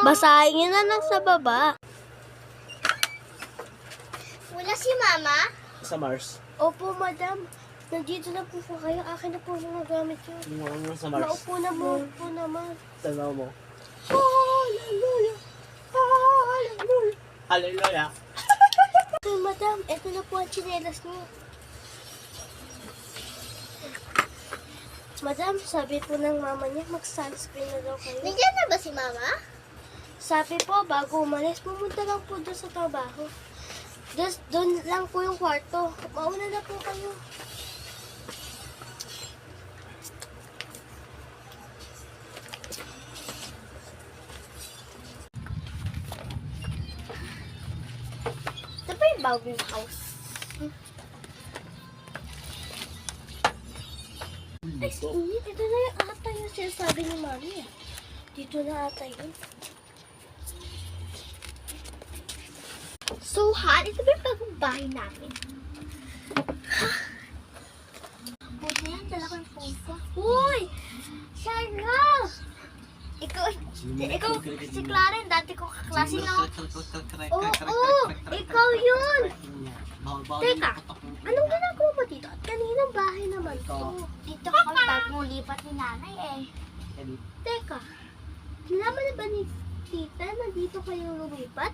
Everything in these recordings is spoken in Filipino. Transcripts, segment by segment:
Basahin niyo na lang sa baba. Wala si Mama? Sa Mars. Opo, madam. Nandito na po kayo. Akin na po mga gamit yun. Yung sa Mars. Maupo na mo. Upo naman. Tanaw mo. Hallelujah! Hallelujah! Hallelujah. Okay, madam. Ito na po ang tsinelas niyo. Madam, sabi po ng mama niya, mag-sunscreen na daw kayo. Nandiyan na ba si Mama? Sabi po, bago umalis, pumunta lang po doon sa trabaho. Doon lang po yung kwarto. Mauna na po kayo. Ito ba yung bagong house? Ay, init. Ito na yung ata yung sinasabi ni mami. Dito na ata yun. So hot. Ito ba yung bagong bahay namin? Buti yan, dala ko yung phone ko. Uy! Sharna! Ikaw, si Claren, dati ko kaklase na. Oo, ikaw yun. Teka, anong ginagawa mo dito? At kaninang bahay naman to? Dito ako bagong lipat ni nanay eh. Teka, nalaman na ba ni tita na dito kayo lumipat?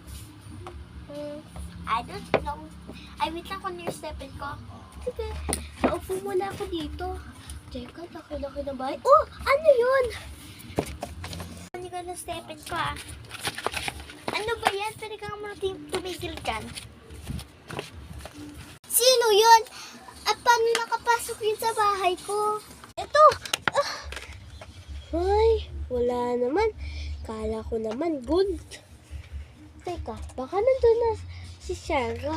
I don't know. Ay, wait lang kung near-stepin ko. Sige, naupo muna ako dito. Teka, laki-laki na bahay. Oh, ano yun? Hindi ko na-stepin ko ah. Ano ba yan? Pwede kang tumigil dyan. Sino yun? At paano nakapasok yun sa bahay ko? Ito! Ay, wala naman. Kala ko naman good. Teka, baka nandun na si Shara.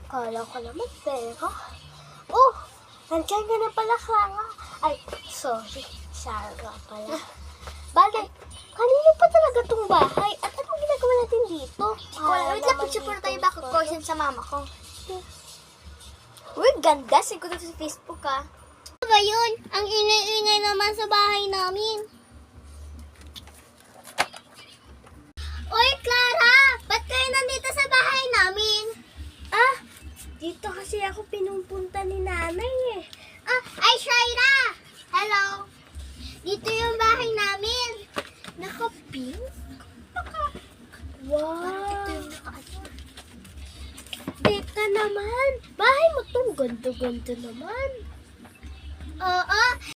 Kala ko naman pero... Oh! Nandiyan ka na pala, Clara. Ay, sorry. Shara pala. Bale, kanino pa talaga tong bahay? At anong ginagawa natin dito? Wait lang, picture tayo back ko sa mama ko. Uy, ganda. Siguro sa Facebook ah. Ano ba yun? Ang ingay-ingay naman sa bahay namin. Oy, Clara! Ba't kayo nandito sa bahay namin? Ah, dito kasi ako pinupunta ni nanay eh. Ay, Shaira! Hello! Dito yung bahay namin. Naka-pink? Ito Wow! yung naka-ano. Teka naman, bahay mo tong ganto-ganto naman. Oo,